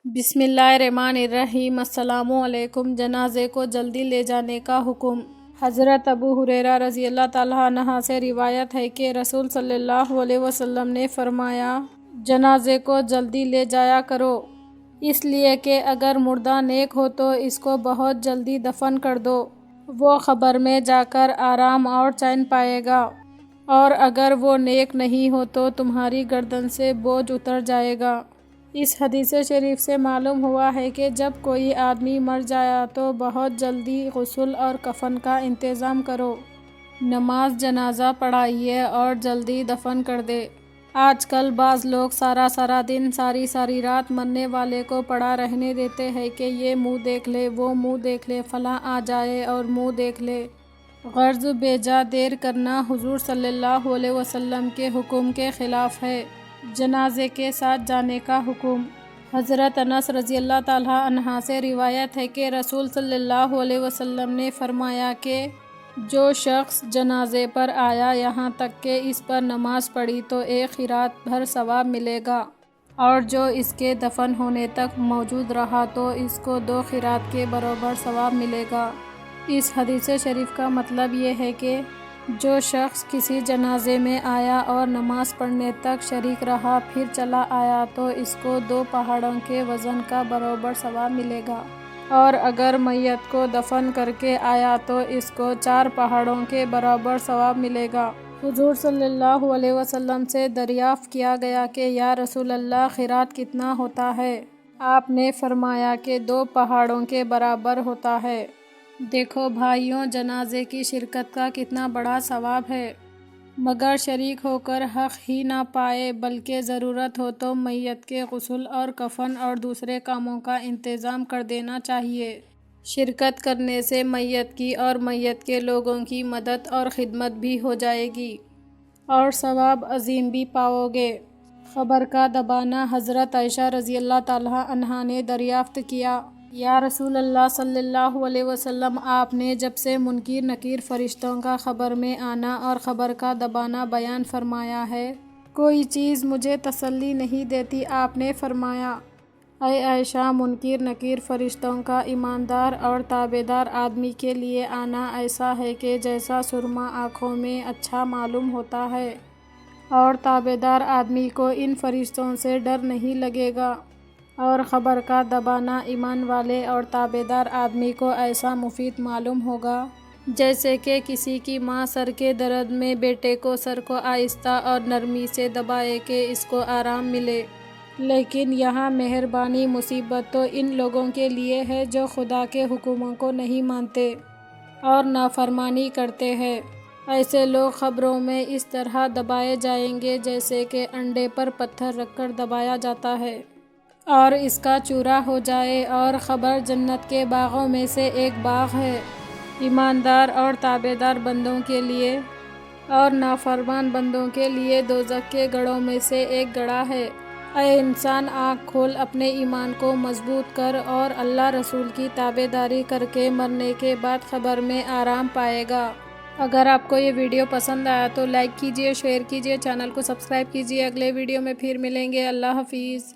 بسم اللہ الرحمن الرحیم۔ السلام علیکم۔ جنازے کو جلدی لے جانے کا حکم۔ حضرت ابو ہریرہ رضی اللہ تعالیٰ عنہ سے روایت ہے کہ رسول صلی اللہ علیہ وسلم نے فرمایا، جنازے کو جلدی لے جایا کرو، اس لیے کہ اگر مردہ نیک ہو تو اس کو بہت جلدی دفن کر دو، وہ قبر میں جا کر آرام اور چین پائے گا، اور اگر وہ نیک نہیں ہو تو تمہاری گردن سے بوجھ اتر جائے گا۔ اس حدیث شریف سے معلوم ہوا ہے کہ جب کوئی آدمی مر جائے تو بہت جلدی غسل اور کفن کا انتظام کرو، نماز جنازہ پڑھائیے اور جلدی دفن کر دے۔ آج کل بعض لوگ سارا دن ساری رات مرنے والے کو پڑا رہنے دیتے ہیں کہ یہ منہ دیکھ لے، وہ منہ دیکھ لے، فلاں آ جائے اور منہ دیکھ لے۔ غرض بیجا دیر کرنا حضور صلی اللہ علیہ وسلم کے حکم کے خلاف ہے۔ جنازے کے ساتھ جانے کا حکم۔ حضرت انس رضی اللہ تعالیٰ عنہ سے روایت ہے کہ رسول صلی اللہ علیہ وسلم نے فرمایا کہ جو شخص جنازے پر آیا یہاں تک کہ اس پر نماز پڑھی تو 1 قرات بھر ثواب ملے گا، اور جو اس کے دفن ہونے تک موجود رہا تو اس کو 2 قرات کے برابر ثواب ملے گا۔ اس حدیث شریف کا مطلب یہ ہے کہ جو شخص کسی جنازے میں آیا اور نماز پڑھنے تک شریک رہا پھر چلا آیا تو اس کو 2 پہاڑوں کے وزن کا برابر ثواب ملے گا، اور اگر میت کو دفن کر کے آیا تو اس کو 4 پہاڑوں کے برابر ثواب ملے گا۔ حضور صلی اللہ علیہ وسلم سے دریافت کیا گیا کہ یا رسول اللہ، قرات کتنا ہوتا ہے؟ آپ نے فرمایا کہ 2 پہاڑوں کے برابر ہوتا ہے۔ دیکھو بھائیوں، جنازے کی شرکت کا کتنا بڑا ثواب ہے، مگر شریک ہو کر حق ہی نہ پائے بلکہ ضرورت ہو تو میت کے غسل اور کفن اور دوسرے کاموں کا انتظام کر دینا چاہیے۔ شرکت کرنے سے میت کی اور میت کے لوگوں کی مدد اور خدمت بھی ہو جائے گی اور ثواب عظیم بھی پاؤ گے۔ قبر کا دبانا۔ حضرت عائشہ رضی اللہ تعالیٰ عنہا نے دریافت کیا، یا رسول اللہ صلی اللہ علیہ وسلم، آپ نے جب سے منکر نکیر فرشتوں کا قبر میں آنا اور قبر کا دبانا بیان فرمایا ہے، کوئی چیز مجھے تسلی نہیں دیتی۔ آپ نے فرمایا، اے عائشہ، منکر نکیر فرشتوں کا ایماندار اور تابعدار آدمی کے لیے آنا ایسا ہے کہ جیسا سرما آنکھوں میں اچھا معلوم ہوتا ہے، اور تابعدار آدمی کو ان فرشتوں سے ڈر نہیں لگے گا، اور قبر کا دبانا ایمان والے اور تابعدار آدمی کو ایسا مفید معلوم ہوگا جیسے کہ کسی کی ماں سر کے درد میں بیٹے کو سر کو آہستہ اور نرمی سے دبائے کہ اس کو آرام ملے۔ لیکن یہاں مہربانی مصیبت تو ان لوگوں کے لیے ہے جو خدا کے حکموں کو نہیں مانتے اور نافرمانی کرتے ہیں۔ ایسے لوگ قبروں میں اس طرح دبائے جائیں گے جیسے کہ انڈے پر پتھر رکھ کر دبایا جاتا ہے اور اس کا چورا ہو جائے، اور قبر جنت کے باغوں میں سے ایک باغ ہے، ایماندار اور تابعدار بندوں کے لیے اور نافرمان بندوں کے لیے دوزخ کے گڑھوں میں سے ایک گڑھا ہے۔ اے انسان، آنکھ کھول، اپنے ایمان کو مضبوط کر اور اللہ رسول کی تابعداری کر کے مرنے کے بعد قبر میں آرام پائے گا۔ اگر آپ کو یہ ویڈیو پسند آیا تو لائک کیجئے، شیئر کیجئے، چینل کو سبسکرائب کیجئے۔ اگلے ویڈیو میں پھر ملیں گے۔ اللہ حافظ۔